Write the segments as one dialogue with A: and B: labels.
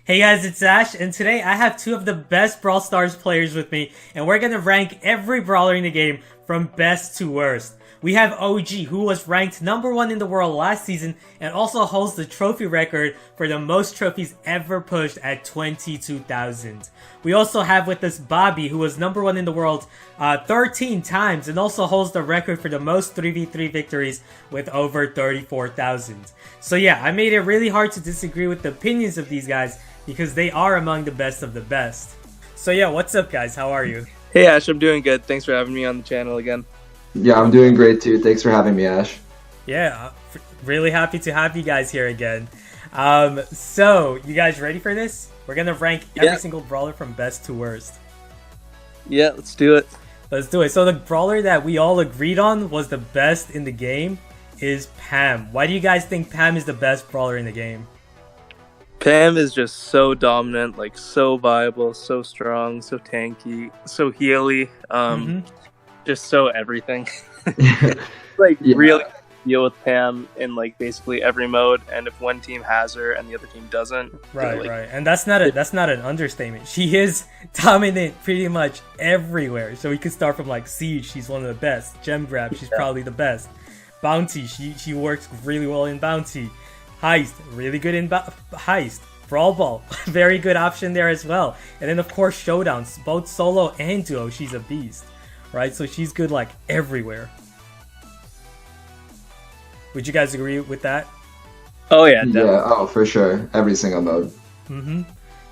A: Hey guys, it's Ash, and today I have two of the best Brawl Stars players with me, and we're gonna rank every brawler in the game from best to worst. We have OG, who was ranked number 1 in the world last season, and also holds the trophy record for the most trophies ever pushed at 22,000. We also have with us Bobby, who was number 1 in the world 13 times, and also holds the record for the most 3v3 victories with over 34,000. So yeah, I made it really hard to disagree with the opinions of these guys, because they are among the best of the best. So yeah, what's up guys? How are you?
B: Hey Ash, I'm doing good. Thanks for having me on the channel again.
C: Yeah, I'm doing great too. Thanks for having me, Ash.
A: Yeah, really happy to have you guys here again. So you guys ready for this? We're gonna rank every single brawler from best to worst.
B: Yeah, let's do it.
A: Let's do it. So the brawler that we all agreed on was the best in the game is Pam. Why do you guys think Pam is the best brawler in the game?
B: Pam is just so dominant, like so viable, so strong, so tanky, so healy, just so everything. Really deal with Pam in like basically every mode, and if one team has her and the other team doesn't,
A: right, and that's not an understatement. She is dominant pretty much everywhere. So we could start from like Siege, she's one of the best. Gem Grab, she's probably the best. Bounty, she works really well in Bounty. Heist, really good in Heist. Brawl Ball, very good option there as well. And then of course Showdowns, both solo and duo, she's a beast, right? So she's good like everywhere. Would you guys agree with that?
B: Oh yeah, definitely.
C: Yeah, oh for sure, every single mode.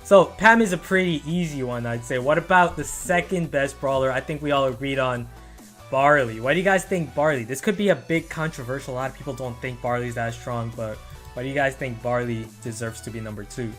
A: So Pam is a pretty easy one, I'd say. What about the second best brawler? I think we all agreed on Barley. Why do you guys think Barley? This could be a big controversial. A lot of people don't think Barley's that strong, but why do you guys think Barley deserves to be number 2?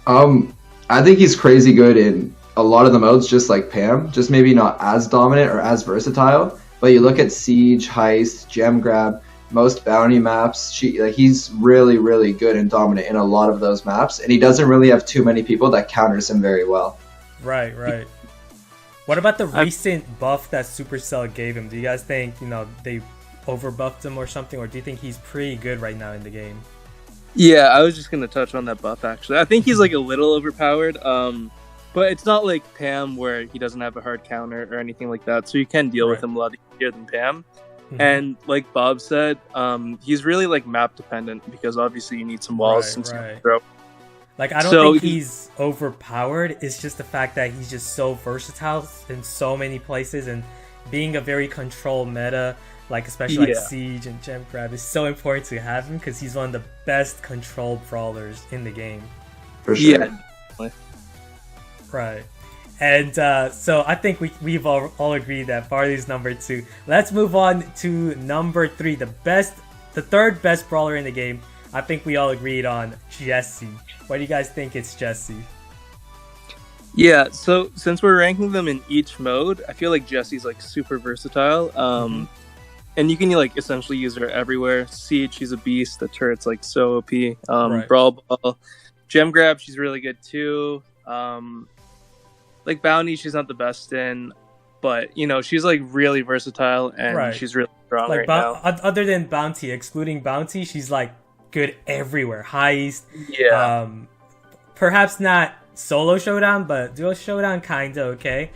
C: I think he's crazy good in a lot of the modes, just like Pam. Just maybe not as dominant or as versatile. But you look at Siege, Heist, Gem Grab, most bounty maps. He's really, really good and dominant in a lot of those maps, and he doesn't really have too many people that counters him very well.
A: Right. What about the recent buff that Supercell gave him? Do you guys think they overbuffed him or something, or do you think he's pretty good right now in the game?
B: Yeah, I was just gonna touch on that buff actually. I think he's like a little overpowered, but it's not like Pam where he doesn't have a hard counter or anything like that, so you can deal with him a lot easier than Pam. And like Bob said, he's really like map dependent, because obviously you need some walls and some throw.
A: Like, I don't think he's overpowered. It's just the fact that he's just so versatile in so many places, and being a very controlled meta, like especially like Siege and Gem Grab, is so important to have him, because he's one of the best controlled brawlers in the game.
C: For sure.
B: Yeah, definitely.
A: Right. And so I think we've all agreed that Barley's number 2. Let's move on to number 3, the third best brawler in the game. I think we all agreed on Jessie. Why do you guys think it's Jessie?
B: Yeah, so since we're ranking them in each mode, I feel like Jessie's like super versatile. And you can like essentially use her everywhere. Siege, she's a beast. The turret's like so OP. Brawl Ball, Gem Grab, she's really good too. Like Bounty, she's not the best in, but she's like really versatile, and she's really strong
A: like,
B: now.
A: Other than Bounty, excluding Bounty, she's like good everywhere. Heist, perhaps not solo showdown, but duo showdown kinda okay.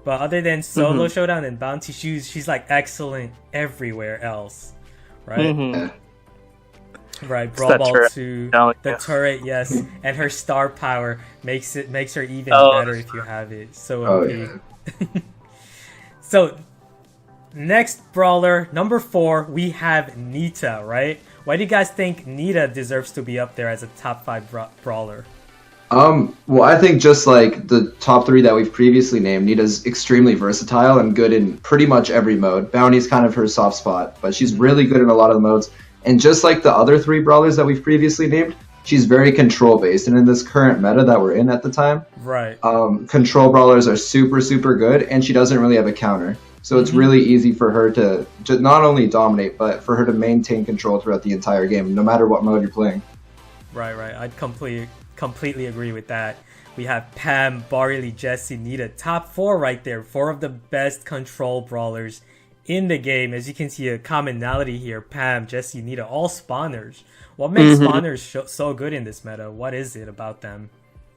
A: But other than solo showdown and Bounty, she's like excellent everywhere else, right? Right, Brawl Ball 2, the turret, yes, and her star power makes her even better if you have it. So OP. So next brawler, number 4, we have Nita, right? Why do you guys think Nita deserves to be up there as a top 5 brawler?
C: Well, I think just like the top 3 that we've previously named, Nita's extremely versatile and good in pretty much every mode. Bounty's kind of her soft spot, but she's really good in a lot of the modes. And just like the other 3 brawlers that we've previously named, she's very control based. And in this current meta that we're in at the time, control brawlers are super, super good, and she doesn't really have a counter. So it's really easy for her to not only dominate, but for her to maintain control throughout the entire game, no matter what mode you're playing.
A: Right. I'd completely agree with that. We have Pam, Barley, Jessie, Nita, top 4 right there. 4 of the best control brawlers in the game. As you can see, a commonality here: Pam, Jessie, Nita, all spawners. What makes spawners so good in this meta? What is it about them?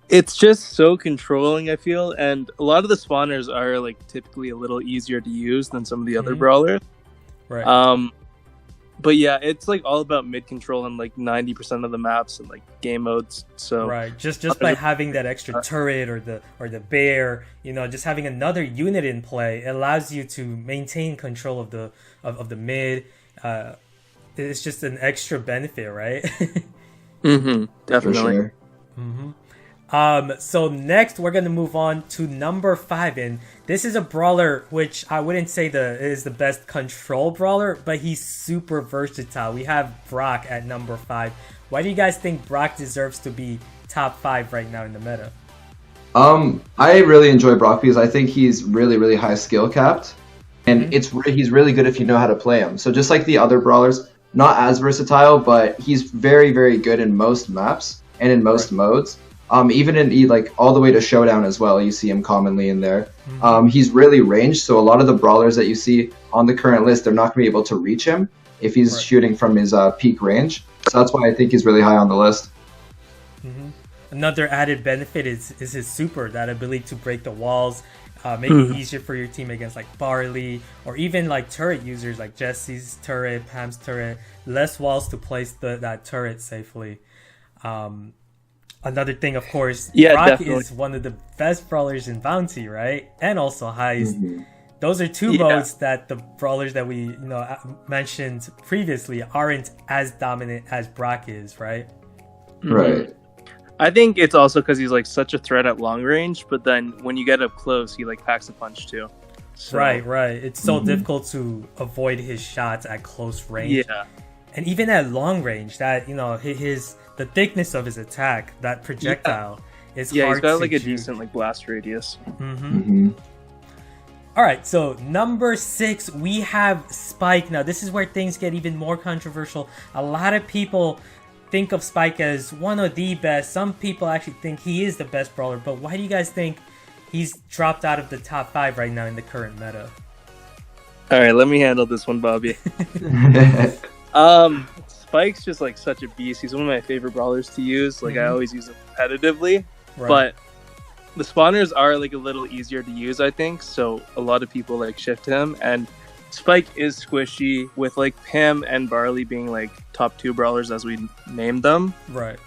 B: It's just so controlling, I feel, and a lot of the spawners are like typically a little easier to use than some of the other brawlers.
A: Right.
B: But yeah, it's like all about mid control in like 90% of the maps and like game modes. So
A: right, just by having that extra turret or the bear, just having another unit in play, it allows you to maintain control of the mid. It's just an extra benefit, right?
B: Definitely.
C: For sure.
A: So next we're gonna move on to number 5, and this is a brawler which I wouldn't say is the best control brawler, but he's super versatile. We have Brock at number 5. Why do you guys think Brock deserves to be top 5 right now in the meta?
C: I really enjoy Brock because I think he's really, really high skill capped, and he's really good if you know how to play him. So just like the other brawlers, not as versatile, but he's very, very good in most maps and in most modes. Even in like all the way to Showdown as well, you see him commonly in there. He's really ranged, so a lot of the brawlers that you see on the current list, they're not going to be able to reach him if he's shooting from his peak range. So that's why I think he's really high on the list.
A: Another added benefit is his super, that ability to break the walls, make it easier for your team against like Barley, or even like turret users like Jesse's turret, Pam's turret, less walls to place that turret safely. Another thing, of course, Brock is one of the best brawlers in Bounty, right? And also Heist. Those are two modes that the brawlers that we mentioned previously aren't as dominant as Brock is, right?
C: Right.
B: I think it's also because he's like such a threat at long range, but then when you get up close, he like packs a punch too. So,
A: right. It's so difficult to avoid his shots at close range.
B: Yeah.
A: And even at long range, that the thickness of his attack, that projectile, is hard to
B: Yeah, he's got like a
A: juke.
B: decent like blast radius.
A: All right, so number 6, we have Spike. Now, this is where things get even more controversial. A lot of people think of Spike as one of the best. Some people actually think he is the best brawler. But why do you guys think he's dropped out of the top 5 right now in the current meta?
B: All right, let me handle this one, Bobby. Spike's just like such a beast. He's one of my favorite brawlers to use. Like I always use him competitively, but the spawners are like a little easier to use, I think. So a lot of people like shift him, and Spike is squishy with like Pam and Barley being like top 2 brawlers as we named them.
A: Right.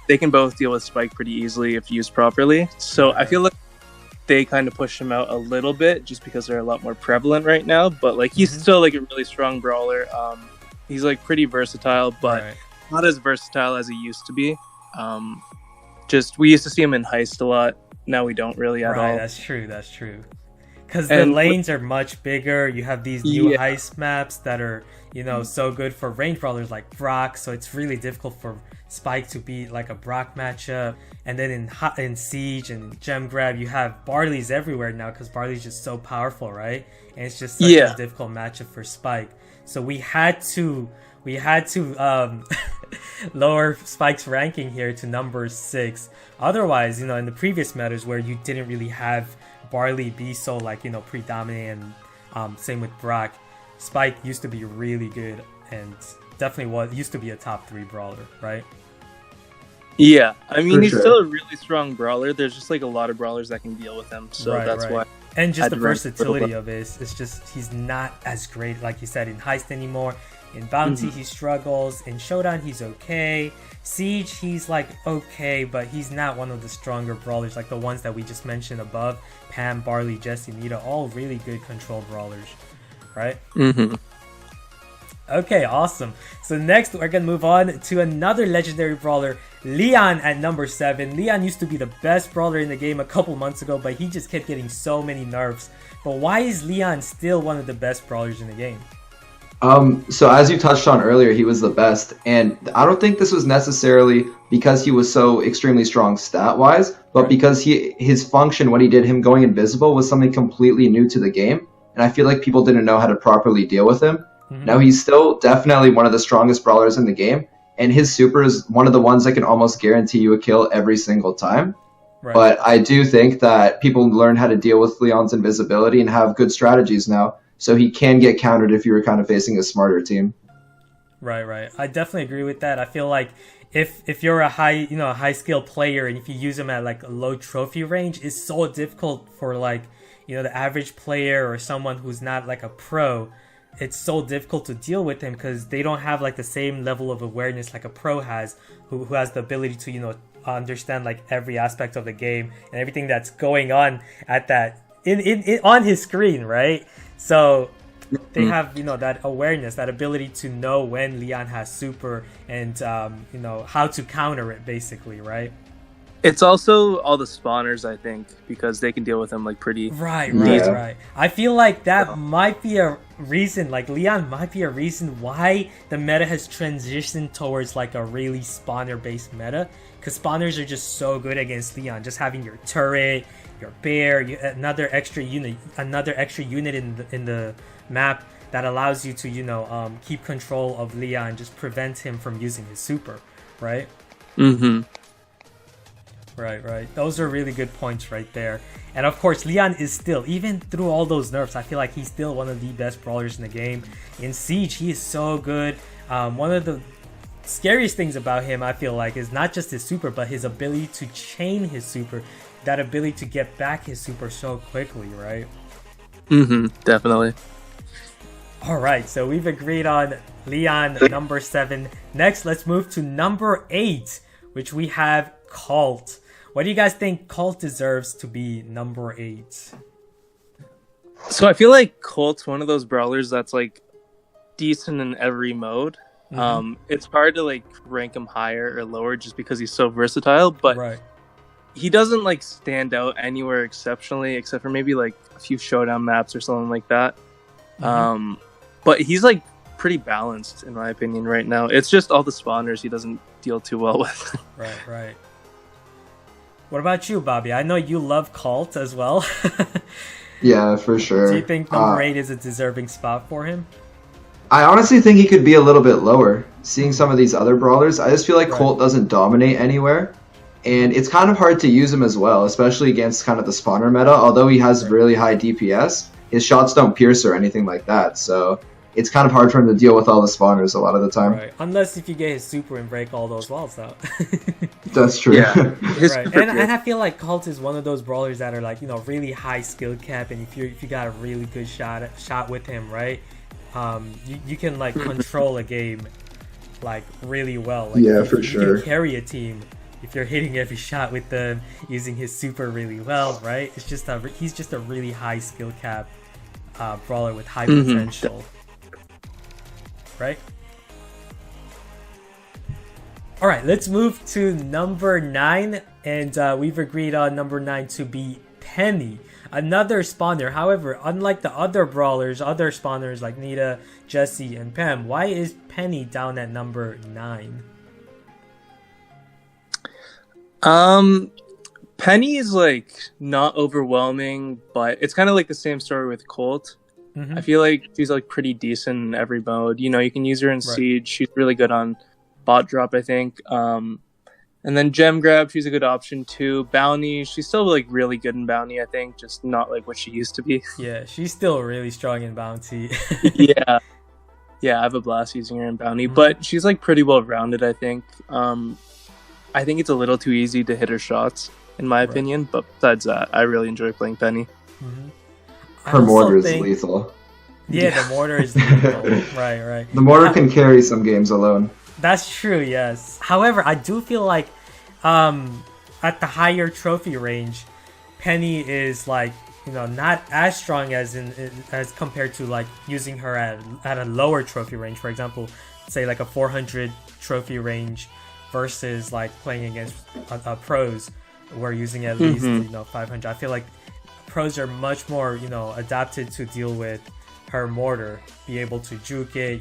B: They can both deal with Spike pretty easily if used properly. So I feel like they kind of push him out a little bit just because they're a lot more prevalent right now. But like he's still like a really strong brawler. He's like pretty versatile, but not as versatile as he used to be. We used to see him in Heist a lot. Now we don't really at all.
A: That's true. Because the lanes are much bigger. You have these new Heist maps that are, so good for range brawlers like Brock. So it's really difficult for Spike to beat like a Brock matchup. And then in Siege and Gem Grab, you have Barley's everywhere now because Barley's just so powerful, right? And it's just such a difficult matchup for Spike. So we had to lower Spike's ranking here to number 6. Otherwise, in the previous metas where you didn't really have Barley be so like predominant, and same with Brock, Spike used to be really good and definitely used to be a top 3 brawler, right?
B: Yeah, I mean he's still a really strong brawler. There's just like a lot of brawlers that can deal with him, so that's why.
A: And just the versatility of it, it's just he's not as great, like you said, in Heist anymore. In Bounty, he struggles. In Showdown, he's okay. Siege, he's like okay, but he's not one of the stronger brawlers, like the ones that we just mentioned above. Pam, Barley, Jesse, Nita, all really good control brawlers, right? Okay, awesome. So next, we're going to move on to another legendary brawler, Leon at number 7. Leon used to be the best brawler in the game a couple months ago, but he just kept getting so many nerfs. But why is Leon still one of the best brawlers in the game?
C: So as you touched on earlier, he was the best, and I don't think this was necessarily because he was so extremely strong stat-wise, but because his function when he did him going invisible was something completely new to the game, and I feel like people didn't know how to properly deal with him. Now he's still definitely one of the strongest brawlers in the game, and his super is one of the ones that can almost guarantee you a kill every single time. But I do think that people learn how to deal with Leon's invisibility and have good strategies now. So he can get countered if you were kind of facing a smarter team.
A: Right. I definitely agree with that. I feel like if you're a high skill player, and if you use him at like a low trophy range, it's so difficult for like, the average player or someone who's not like a pro. It's so difficult to deal with him because they don't have like the same level of awareness like a pro has, who has the ability to understand like every aspect of the game and everything that's going on at that in on his screen, right? So they have that awareness, that ability to know when Leon has super and how to counter it, basically, right?
B: It's also all the spawners, I think, because they can deal with them like pretty
A: right.
C: Yeah.
A: I feel like that might be a reason, like Leon might be a reason why the meta has transitioned towards like a really spawner based meta, because spawners are just so good against Leon. Just having your turret, your bear, another extra unit in the map that allows you to keep control of Leon, just prevent him from using his super, right? Right. Those are really good points right there. And of course, Leon is still, even through all those nerfs, I feel like he's still one of the best brawlers in the game. In Siege, he is so good. One of the scariest things about him, I feel like, is not just his super, but his ability to chain his super. That ability to get back his super so quickly, right?
B: Definitely.
A: Alright, so we've agreed on Leon, number 7. Next, let's move to number 8, which we have Colt. What do you guys think Colt deserves to be number 8?
B: So I feel like Colt's one of those brawlers that's like decent in every mode. It's hard to like rank him higher or lower just because he's so versatile, but he doesn't like stand out anywhere exceptionally, except for maybe like a few showdown maps or something like that. But he's like pretty balanced in my opinion right now. It's just all the spawners he doesn't deal too well with.
A: Right. What about you, Bobby? I know you love Colt as well.
C: Yeah, for sure.
A: Do you think number 8 is a deserving spot for him?
C: I honestly think he could be a little bit lower. Seeing some of these other brawlers, I just feel like Colt doesn't dominate anywhere. And it's kind of hard to use him as well, especially against kind of the spawner meta. Although he has really high DPS, his shots don't pierce or anything like that. So it's kind of hard for him to deal with all the spawners a lot of the time.
A: Right. Unless if you get his super and break all those walls out.
C: That's true.
B: Yeah.
A: And I feel like Colt is one of those brawlers that are like, really high skill cap, and if you got a really good shot with him, right? You can like control a game like really well. Like,
C: yeah, for sure.
A: You can carry a team if you're hitting every shot with them, using his super really well, right? He's just a really high skill cap brawler with high potential. Right? Alright, let's move to number 9, and we've agreed on number 9 to be Penny, another spawner. However, unlike the other brawlers, other spawners like Nita, Jessie, and Pam, why is Penny down at number 9?
B: Penny is like not overwhelming, but it's kind of like the same story with Colt. I feel like she's like pretty decent in every mode. You can use her in Siege. She's really good on bot drop, I think. And then gem grab, she's a good option too. Bounty, she's still like really good in bounty, I think, just not like what she used to be.
A: Yeah, she's still really strong in bounty.
B: Yeah, I have a blast using her in bounty, but she's like pretty well rounded, I think. I think it's a little too easy to hit her shots, in my opinion. But besides that, I really enjoy playing Penny.
C: Her mortar is lethal.
A: Yeah, the mortar is lethal. Right.
C: The mortar can carry some games alone.
A: That's true, yes. However, I do feel like at the higher trophy range, Penny is like, not as strong as compared to like using her at a lower trophy range. For example, say like a 400 trophy range versus like playing against pros who are using at least 500. I feel like pros are much more adapted to deal with her mortar, be able to juke it,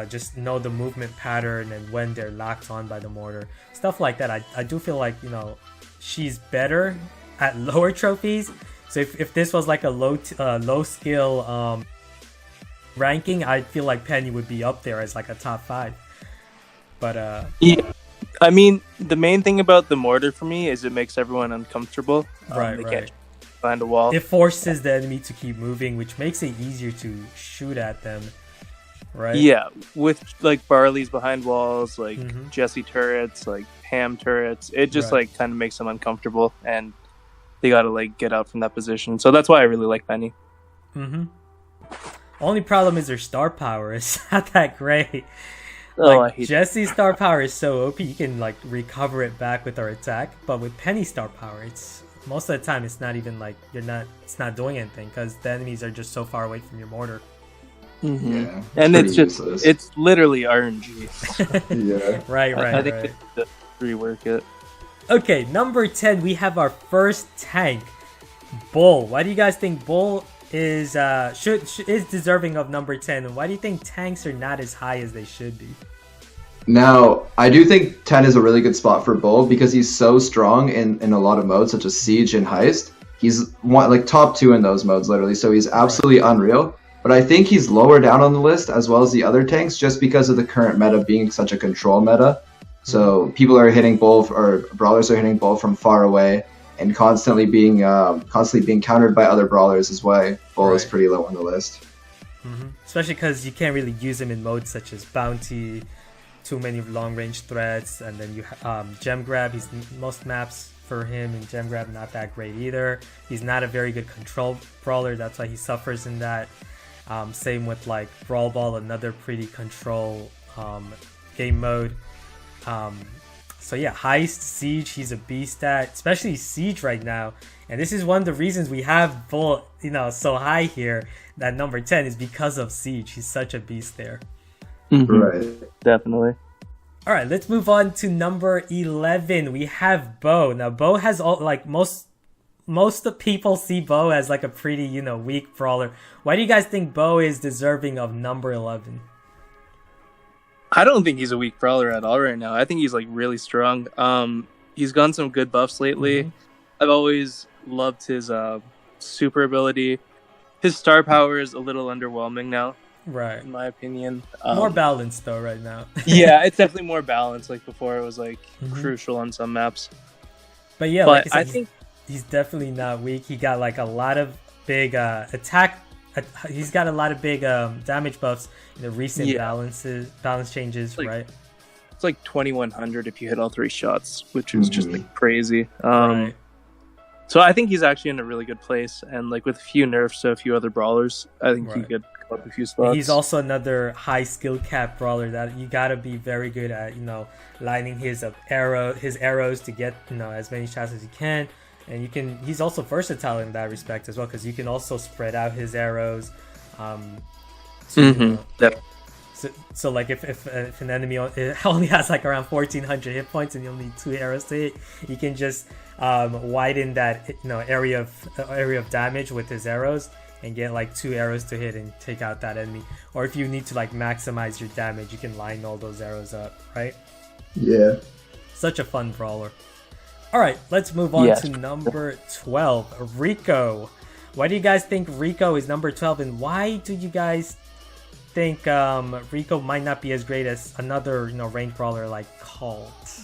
A: just know the movement pattern and when they're locked on by the mortar, stuff like that. I do feel like she's better at lower trophies. So if this was like a low skill ranking, I feel like Penny would be up there as like a top 5. But
B: yeah, I mean, the main thing about the mortar for me is it makes everyone uncomfortable. They can't find a wall.
A: It forces the enemy to keep moving, which makes it easier to shoot at them. right?
B: Yeah, with like Barley's behind walls, like
A: Mhm.
B: Jesse turrets, like Ham turrets. It just
A: Right.
B: like kind of makes them uncomfortable, and they got to like get out from that position. So that's why I really like Penny.
A: Mm-hmm. Only problem is their star power is not that great.
B: Oh, I
A: Like
B: hate
A: Jesse's star power is so OP, you can like recover it back with our attack. But with Penny's star power, it's most of the time it's not even like it's not doing anything because the enemies are just so far away from your mortar.
B: Mhm.
C: Yeah,
B: And
C: pretty
B: it's just
C: useless.
B: it's literally RNG.
C: Yeah.
A: Right.
B: I think
A: Right.
B: they need to rework it.
A: Okay, number 10, we have our first tank, Bull. Why do you guys think Bull is is deserving of number 10? And why do you think tanks are not as high as they should be?
C: Now, I do think 10 is a really good spot for Bull because he's so strong in a lot of modes, such as Siege and Heist. He's like top 2 in those modes, literally, so he's absolutely unreal. But I think he's lower down on the list, as well as the other tanks, just because of the current meta being such a control meta. So people are hitting Bull, or Brawlers are hitting Bull from far away, and constantly being countered by other Brawlers as well. Bull is
A: Right.
C: pretty low on the list.
A: Especially because you can't really use him in modes such as Bounty, too many long-range threats, and then you Gem Grab. He's most maps for him in Gem Grab not that great either. He's not a very good control brawler. That's why he suffers in that. Same with like Brawl Ball, another pretty control game mode. So yeah, Heist, Siege, he's a beast at, especially Siege right now. And this is one of the reasons we have Bull, so high here, that number 10 is because of Siege. He's such a beast there.
C: Right.
B: Definitely.
A: All right, let's move on to number 11. We have Bo. Now, Bo has all like most of people see Bo as like a pretty, weak brawler. Why do you guys think Bo is deserving of number 11?
B: I don't think he's a weak brawler at all right now. I think he's like really strong. He's gotten some good buffs lately. I've always loved his super ability. His star power is a little underwhelming now,
A: Right.
B: in my opinion.
A: More balanced though right now.
B: Yeah, it's definitely more balanced. Like before, it was like crucial on some maps.
A: But yeah,
B: But
A: like I
B: I
A: said,
B: think
A: he's definitely not weak. He got like a lot of big attack. He's got a lot of big damage buffs in the recent balance changes,
B: Like,
A: right?
B: it's like 2100 if you hit all 3 shots, which is just like crazy.
A: Right.
B: So I think he's actually in a really good place, and like with a few nerfs to a few other brawlers, I think he
A: Right.
B: could go up a few spots.
A: He's also another high skill cap brawler that you gotta be very good at, lining his arrows to get as many shots as you can. And he's also versatile in that respect as well, because you can also spread out his arrows. So like if an enemy only has like around 1400 hit points and you only need 2 arrows to hit, you can just widen that area of damage with his arrows and get like 2 arrows to hit and take out that enemy. Or if you need to like maximize your damage, you can line all those arrows up, right?
C: Yeah.
A: Such a fun brawler. All right, let's move on to number 12, Rico. Why do you guys think Rico is number 12, and why do you guys think Rico might not be as great as another ranked brawler like Colt?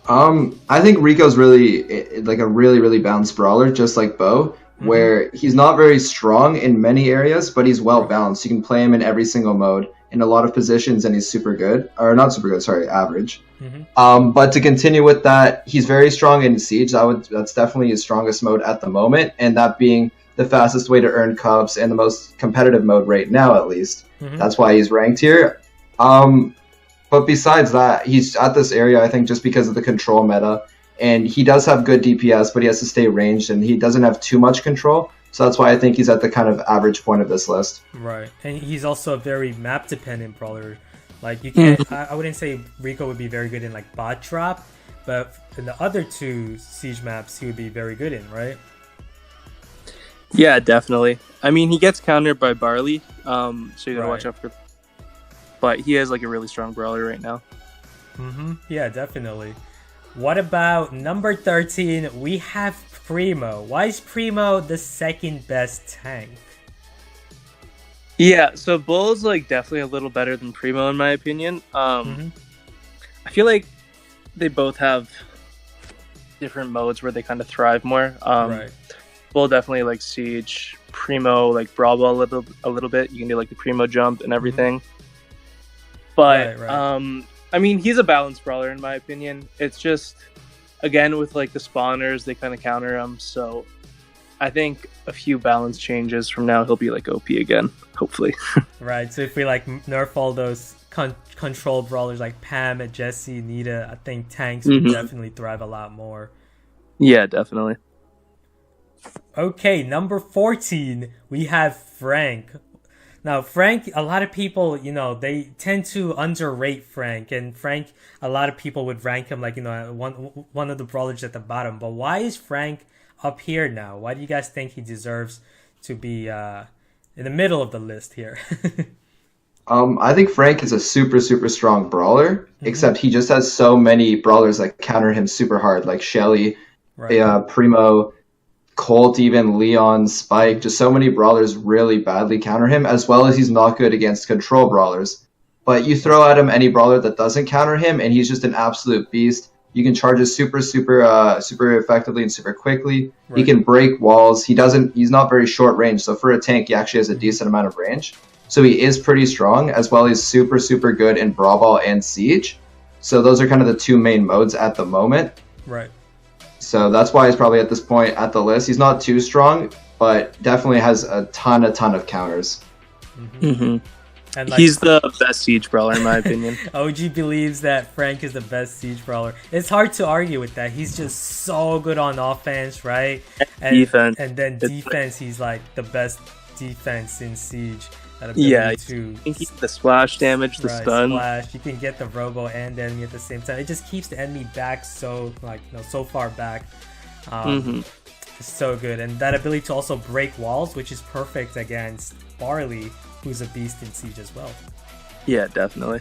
C: I think Rico's really like a really balanced brawler, just like Bo, where he's not very strong in many areas, but he's well balanced. You can play him in every single mode in a lot of positions, and he's super good, or not super good, sorry, average. But to continue with that, he's very strong in Siege. That's definitely his strongest mode at the moment, and that being the fastest way to earn cups and the most competitive mode right now, at least. That's why he's ranked here. But besides that, he's at this area, I think, just because of the control meta. And he does have good DPS, but he has to stay ranged, and he doesn't have too much control. So that's why I think he's at the kind of average point of this list.
A: Right. And he's also a very map-dependent brawler. Like, you can't... I wouldn't say Rico would be very good in, like, bot drop, but in the other 2 Siege maps, he would be very good in, right?
B: Yeah, definitely. I mean, he gets countered by Barley, so you gotta watch out for. But he has like a really strong brawler right now.
A: Yeah, definitely. What about number 13? We have Primo. Why is Primo the second best tank?
B: Yeah, so Bull's like definitely a little better than Primo in my opinion. I feel like they both have different modes where they kind of thrive more.
A: Right.
B: Bull definitely like Siege, Primo like Brawl Ball a little bit. You can do like the Primo jump and everything. But
A: Right.
B: I mean, he's a balanced brawler in my opinion. It's just again with like the spawners, they kind of counter him. So I think a few balance changes from now, he'll be like OP again, hopefully.
A: Right. So if we like nerf all those control brawlers like Pam, Jessie, Nita, I think tanks would definitely thrive a lot more.
B: Yeah, definitely.
A: Okay, number 14, we have Frank. Now, Frank, a lot of people, they tend to underrate Frank. And Frank, a lot of people would rank him like, one of the brawlers at the bottom. But why is Frank up here now? Why do you guys think he deserves to be in the middle of the list here?
C: I think Frank is a super, super strong brawler, except he just has so many brawlers that counter him super hard, like Shelly,
A: Right.
C: Primo, Colt, even Leon, Spike. Just so many brawlers really badly counter him, as well as he's not good against control brawlers. But you throw at him any brawler that doesn't counter him, and he's just an absolute beast. You can charge us super effectively and super quickly.
A: Right.
C: He can break walls. He's not very short range, so for a tank, he actually has a decent amount of range. So he is pretty strong, as well as super, super good in Brawl Ball and Siege. So those are kind of the two main modes at the moment.
A: Right.
C: So that's why he's probably at this point at the list. He's not too strong, but definitely has a ton of counters.
A: And
B: He's the best Siege brawler in my opinion.
A: OG believes that Frank is the best Siege brawler. It's hard to argue with that. He's just so good on offense, right? And
B: defense.
A: And then defense, he's like the best defense in Siege.
B: Yeah,
A: to
B: the splash damage, the stun.
A: Splash. You can get the robo and the enemy at the same time. It just keeps the enemy back so far back. It's so good. And that ability to also break walls, which is perfect against Barley, who's a beast in Siege as well.
B: Yeah, definitely.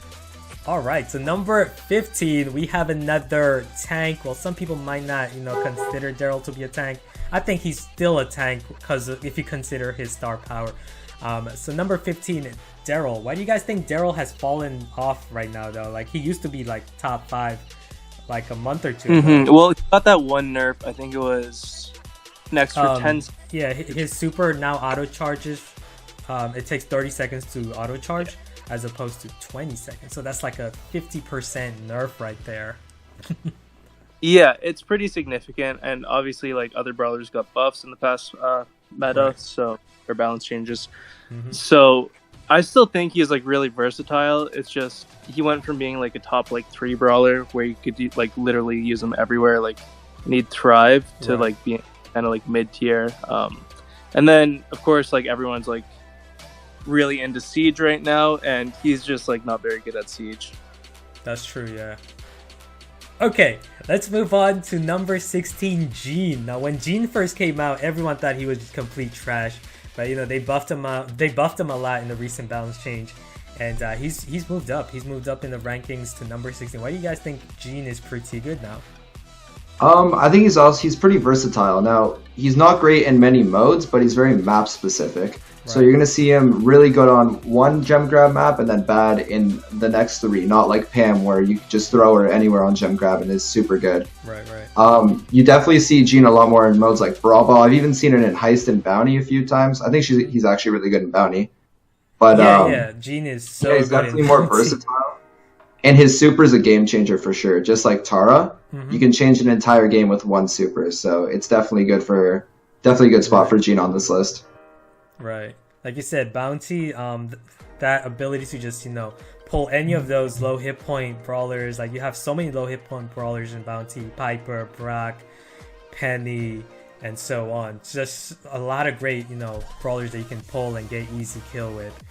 A: Alright, so number 15, we have another tank. Well, some people might not, consider Daryl to be a tank. I think he's still a tank because if you consider his star power. So number 15, Daryl. Why do you guys think Daryl has fallen off right now, though? Like, he used to be, like, top 5, like, a month or two ago.
B: Well, he got that one nerf. I think it was next for 10 seconds.
A: Yeah, his super now auto-charges. It takes 30 seconds to auto-charge as opposed to 20 seconds. So that's like a 50% nerf right there.
B: Yeah, it's pretty significant. And obviously, like, other brawlers got buffs in the past meta,
A: Right.
B: so their balance changes. So I still think he's like really versatile. It's just he went from being like a top like 3 brawler where you could like literally use him everywhere, like need Thrive, to
A: Right.
B: like being kind of like mid tier. And then of course like everyone's like really into Siege right now, and he's just like not very good at Siege.
A: That's true, yeah. Okay, let's move on to number 16, Gene. Now, when Gene first came out, everyone thought he was complete trash, but they buffed him out. They buffed him a lot in the recent balance change, and he's moved up. He's moved up in the rankings to number 16. Why do you guys think Gene is pretty good now?
C: I think he's pretty versatile. Now, he's not great in many modes, but he's very map specific. So you're going to see him really good on one gem grab map and then bad in the next 3. Not like Pam, where you just throw her anywhere on gem grab and is super good.
A: Right.
C: You definitely see Gene a lot more in modes like Brawl Ball. I've even seen it in Heist and Bounty a few times. I think he's actually really good in Bounty. But
A: yeah, Gene is so
C: he's
A: good
C: definitely
A: in
C: more
A: Bounty.
C: versatile. And his super is a game changer for sure. Just like Terra, you can change an entire game with one super. So it's definitely good definitely a good spot for Gene on this list.
A: Right. Like you said, Bounty, that ability to just, pull any of those low hit point brawlers. Like, you have so many low hit point brawlers in Bounty. Piper, Brock, Penny, and so on. Just a lot of great, brawlers that you can pull and get easy kill with.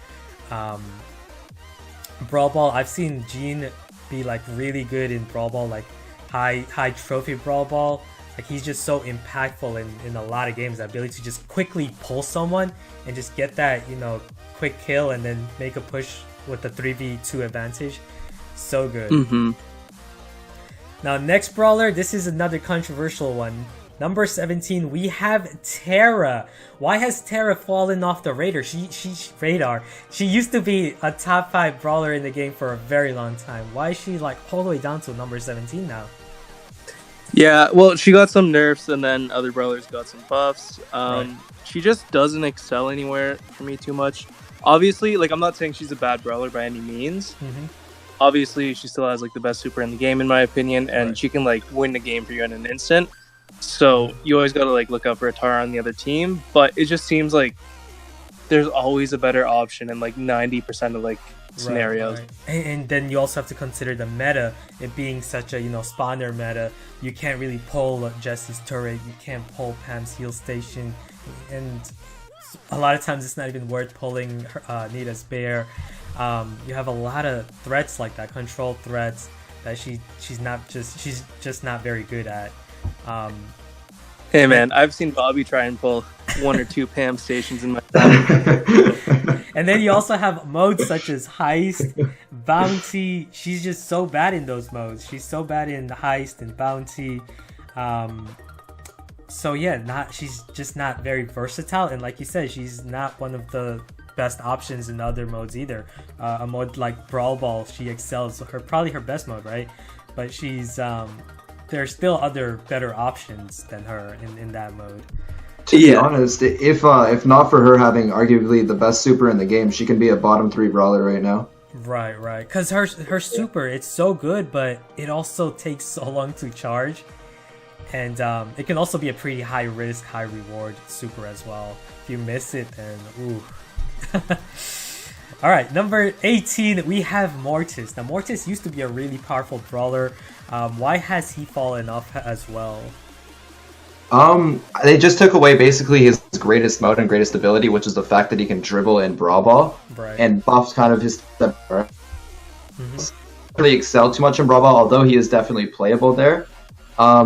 A: Brawl Ball, I've seen Gene be, like, really good in Brawl Ball, like, high trophy Brawl Ball. Like, he's just so impactful in a lot of games. The ability to just quickly pull someone and just get that, quick kill and then make a push with the 3v2 advantage. So good. Now, next brawler, this is another controversial one. Number 17, we have Terra. Why has Terra fallen off the radar? She used to be a top 5 brawler in the game for a very long time. Why is she like all the way down to number 17 now?
B: Yeah, well, she got some nerfs, and then other brawlers got some buffs.
A: Right.
B: She just doesn't excel anywhere for me too much. Obviously, like, I'm not saying she's a bad brawler by any means, obviously she still has like the best super in the game in my opinion, and
A: Right.
B: she can like win the game for you in an instant. So you always gotta like look out for a Tara on the other team, but it just seems like there's always a better option in like 90% of like scenarios.
A: Right. And then you also have to consider the meta. It being such a spawner meta, you can't really pull Jesse's turret, you can't pull Pam's heal station, and a lot of times it's not even worth pulling Nita's bear. You have a lot of threats like that, control threats that she's just not very good at.
B: Hey man, I've seen Bobby try and pull 1 or 2 Pam stations in my time.
A: And then you also have modes such as Heist, Bounty. She's just so bad in those modes. She's so bad in Heist and Bounty. So yeah, she's just not very versatile. And like you said, she's not one of the best options in other modes either. A mode like Brawl Ball, she excels. Probably her best mode, right? But she's there's still other better options than her in that mode.
C: To be honest, if not for her having arguably the best super in the game, she can be a bottom 3 brawler right now.
A: Right. Because her super, it's so good, but it also takes so long to charge. And it can also be a pretty high risk, high reward super as well. If you miss it, then ooh. Alright, number 18, we have Mortis. Now, Mortis used to be a really powerful brawler. Why has he fallen off as well?
C: They just took away basically his greatest mode and greatest ability, which is the fact that he can dribble in Brawl Ball,
A: Right.
C: and buffed kind of his step. Really excel too much in Brawl Ball, although he is definitely playable there.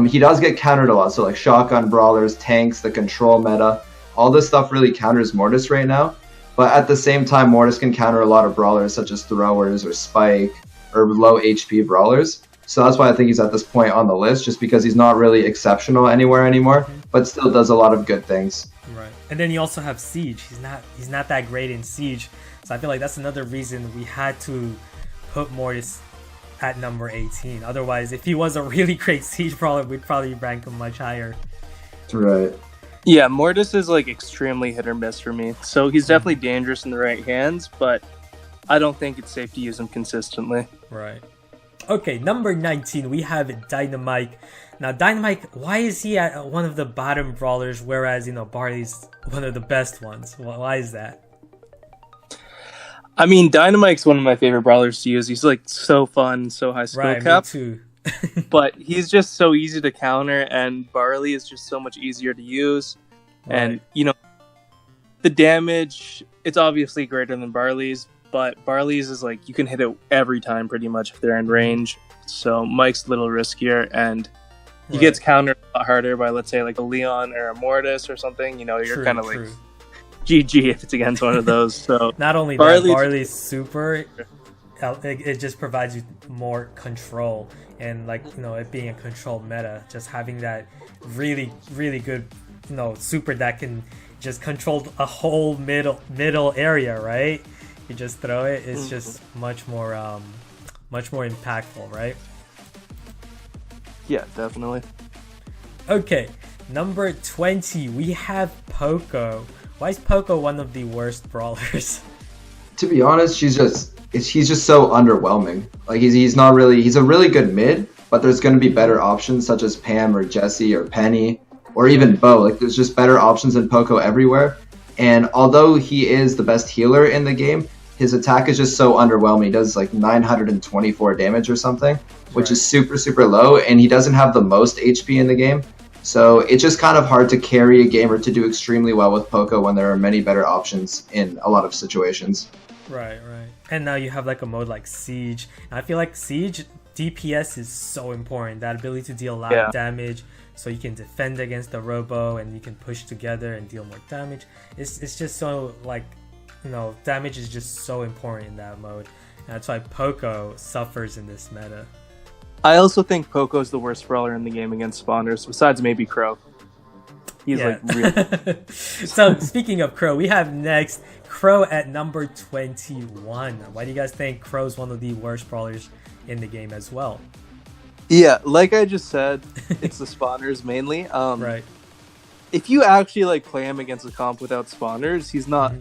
C: He does get countered a lot, so like shotgun brawlers, tanks, the control meta, all this stuff really counters Mortis right now. But at the same time, Mortis can counter a lot of brawlers such as throwers or Spike or low HP brawlers. So that's why I think he's at this point on the list, just because he's not really exceptional anywhere anymore, but still does a lot of good things.
A: Right. And then you also have Siege. He's not that great in Siege. So I feel like that's another reason we had to put Mortis at number 18. Otherwise, if he was a really great Siege brawler, we'd probably rank him much higher.
C: Right.
B: Yeah, Mortis is like extremely hit or miss for me. So he's definitely dangerous in the right hands, but I don't think it's safe to use him consistently.
A: Right. Okay, number 19, we have Dynamite. Now, Dynamite, why is he at one of the bottom brawlers, whereas, Barley's one of the best ones? Why is that?
B: I mean, Dynamite's one of my favorite brawlers to use. He's like so fun, so high skill
A: Right,
B: cap.
A: me too.
B: But he's just so easy to counter, and Barley is just so much easier to use.
A: Right.
B: And, the damage, it's obviously greater than Barley's, but Barley's is like, you can hit it every time pretty much if they're in range. So Mike's a little riskier, and he gets countered a lot harder by, let's say, like a Leon or a Mortis or something. You're kind of like GG if it's against one of those. So
A: not only that, Barley's super, it just provides you more control. And it being a controlled meta, just having that really, really good, super that can just control a whole middle area, right? You just throw it. It's just much more impactful, right?
B: Yeah, definitely.
A: Okay, number 20, we have Poco. Why is Poco one of the worst brawlers?
C: To be honest, he's just so underwhelming. Like he's a really good mid, but there's going to be better options such as Pam or Jessie or Penny or even Bo. Like there's just better options than Poco everywhere. And although he is the best healer in the game, his attack is just so underwhelming. He does like 924 damage or something, which is super, super low, and he doesn't have the most HP in the game. So it's just kind of hard to carry a game or to do extremely well with Poco when there are many better options in a lot of situations.
A: Right. And now you have like a mode like Siege. And I feel like Siege DPS is so important. That ability to deal a lot of damage, so you can defend against the robo and you can push together and deal more damage. It's just so damage is just so important in that mode. And that's why Poco suffers in this meta.
B: I also think Poco's the worst brawler in the game against spawners, besides maybe Crow. He's like really...
A: So speaking of Crow, we have next Crow at number 21. Why do you guys think Crow's one of the worst brawlers in the game as well?
B: Yeah, like I just said, it's the spawners mainly.
A: Right.
B: If you actually play him against a comp without spawners, he's not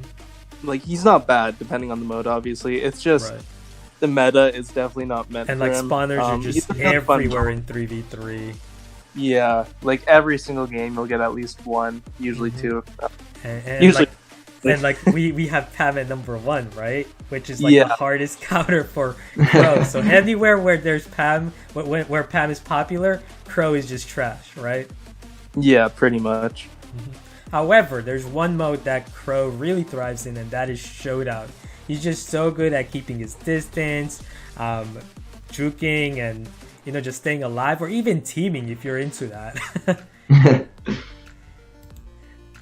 B: he's not bad depending on the mode. Obviously, it's just the meta is definitely not meant
A: And
B: for
A: like
B: him.
A: spawners are
B: He's
A: just
B: a fun
A: everywhere in 3v3.
B: Yeah, like every single game you'll get at least one, usually two.
A: And
B: Usually,
A: like we have Pam at number 1, right? Which is like
B: Yeah.
A: the hardest counter for Crow. So anywhere where there's Pam, where Pam is popular, Crow is just trash, right?
B: yeah, pretty much.
A: However, there's one mode that Crow really thrives in, and that is Showdown. He's just so good at keeping his distance, juking, and just staying alive, or even teaming if you're into that.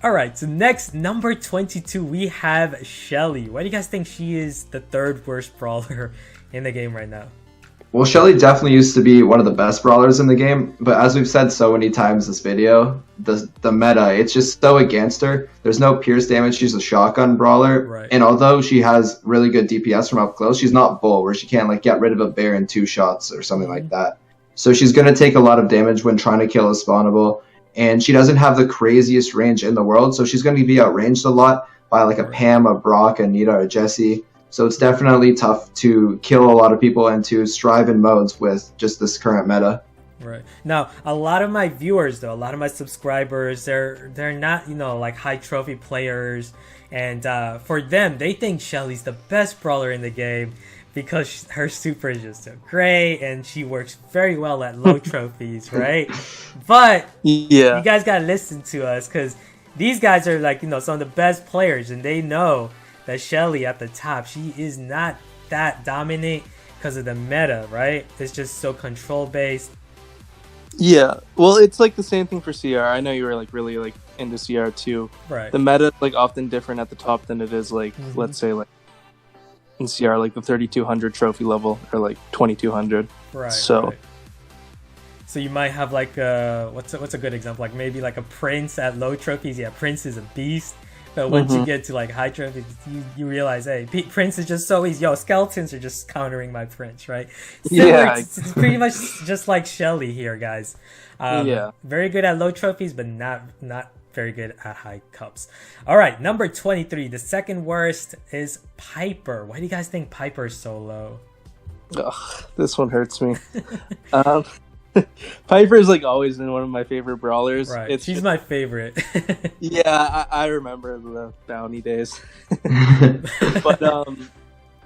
A: Alright, so next, number 22, we have Shelly. Why do you guys think she is the 3rd worst brawler in the game right now?
C: Well, Shelly definitely used to be one of the best brawlers in the game, but as we've said so many times this video, the meta, it's just so against her. There's no pierce damage, she's a shotgun brawler,
A: Right.
C: and although she has really good DPS from up close, she's not Bull, where she can't like get rid of a bear in 2 shots or something like that. So she's going to take a lot of damage when trying to kill a spawnable, and she doesn't have the craziest range in the world, so she's going to be outranged a lot by like a Pam, a Brock, a Nita, or a Jessie. So it's definitely tough to kill a lot of people and to strive in modes with just this current meta.
A: Right. Now, a lot of my viewers, though, a lot of my subscribers, they're not, like high trophy players. And for them, they think Shelly's the best brawler in the game because her super is just so great and she works very well at low trophies, right? But
B: Yeah,
A: you guys gotta listen to us because these guys are like, some of the best players, and they know that Shelly at the top, she is not that dominant because of the meta, right? It's just so control based.
B: yeah. Well, it's like the same thing for CR. I know you were like really like into CR too.
A: Right.
B: The meta is like often different at the top than it is like let's say like in CR like the 3200 trophy level or like 2200.
A: Right.
B: So.
A: Right. So you might have like what's a good example? Like maybe like a Prince at low trophies. Yeah, Prince is a beast. But once you get to like high trophies, you realize, hey, Prince is just so easy. Yo, skeletons are just countering my Prince, right?
B: Yeah.
A: It's pretty much just like Shelly here, guys.
B: Yeah.
A: Very good at low trophies, but not very good at high cups. All right, number 23. The second worst is Piper. Why do you guys think Piper is so low?
B: Ugh, this one hurts me. Piper is like always been one of my favorite brawlers.
A: Right, she's my favorite.
B: Yeah, I remember the bounty days. But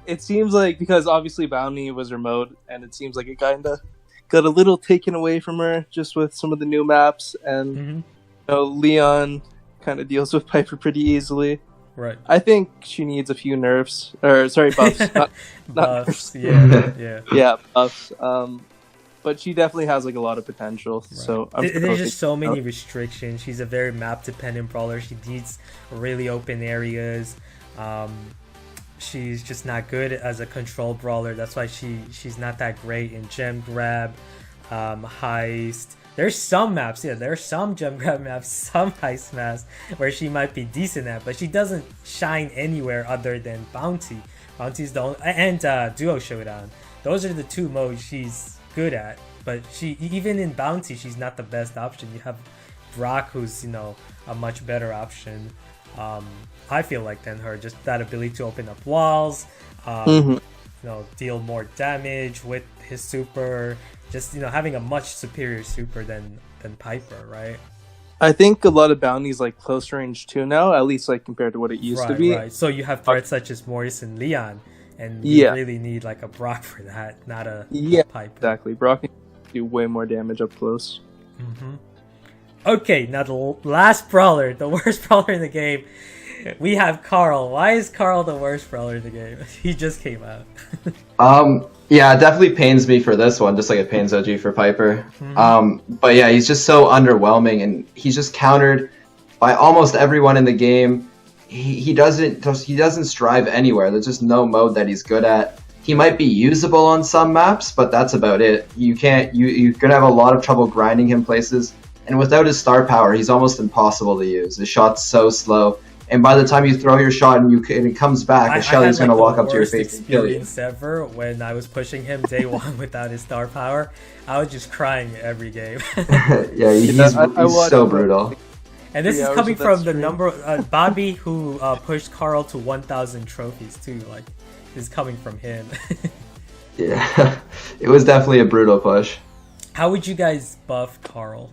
B: it seems like because obviously bounty was remote, and it seems like it kind of got a little taken away from her just with some of the new maps, and Leon kind of deals with Piper pretty easily.
A: Right.
B: I think she needs a few nerfs, or sorry, buffs. not
A: Buffs.
B: nerfs.
A: Yeah.
B: Yeah, buffs. But she definitely has like a lot of potential.
A: Right.
B: So
A: there's just so many restrictions. She's a very map dependent brawler. She needs really open areas. She's just not good as a control brawler. That's why she's not that great in gem grab, heist. There's some maps, there's some gem grab maps, some heist maps where she might be decent at, but she doesn't shine anywhere other than bounty. Bounty's the only, and duo showdown. Those are the 2 modes she's good at, but she even in bounty she's not the best option. You have Brock, who's a much better option, I feel like, than her. Just that ability to open up walls, deal more damage with his super, just having a much superior super than Piper, right?
B: I think a lot of bounties like close range too now, at least like compared to what it used to be.
A: Right. So you have threats such as Mortis and Leon, and you really need like a Brock for that, not a Piper.
B: Exactly. Brock can do way more damage up close.
A: Okay, now the last brawler, the worst brawler in the game, we have Carl. Why is Carl the worst brawler in the game? He just came out.
C: Yeah, it definitely pains me for this one, just like it pains OG for Piper. But yeah, he's just so underwhelming, and he's just countered by almost everyone in the game. He doesn't strive anywhere. There's just no mode that he's good at. He might be usable on some maps, but that's about it. You're gonna have a lot of trouble grinding him places, and without his star power, he's almost impossible to use. His shot's so slow, and by the time you throw your shot and it comes back, Shelly's gonna walk up to your face and kill you.
A: Experience ever when I was pushing him day 1 without his star power. I was just crying every game.
C: Yeah, he's so brutal.
A: And this is coming from the Bobby, who pushed Carl to 1,000 trophies too. Like, this is coming from him.
C: Yeah, it was definitely a brutal push.
A: How would you guys buff Carl?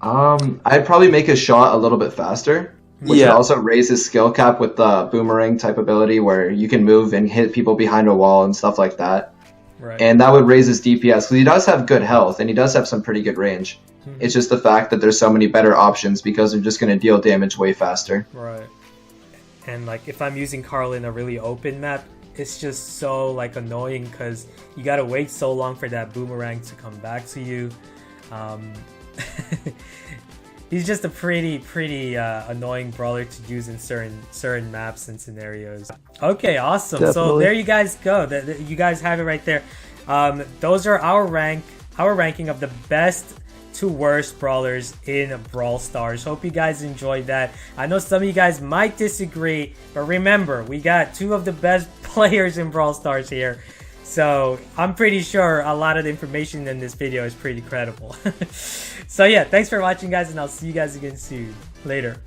C: I'd probably make his shot a little bit faster, which would
B: Yeah.
C: also raise his skill cap with the boomerang type ability where you can move and hit people behind a wall and stuff like that.
A: Right.
C: And that would raise his DPS because he does have good health and he does have some pretty good range. It's just the fact that there's so many better options because they're just going to deal damage way faster.
A: Right. And like if I'm using Carl in a really open map, it's just so like annoying because you gotta wait so long for that boomerang to come back to you. He's just a pretty annoying brawler to use in certain maps and scenarios. Okay, awesome. So
B: Definitely.
A: there you guys go. You guys have it right there. Those are our ranking of the best to worst brawlers in Brawl Stars. Hope you guys enjoyed that. I know some of you guys might disagree, but remember, we got two of the best players in Brawl Stars here. So I'm pretty sure a lot of the information in this video is pretty credible. So yeah, thanks for watching guys, and I'll see you guys again soon. Later.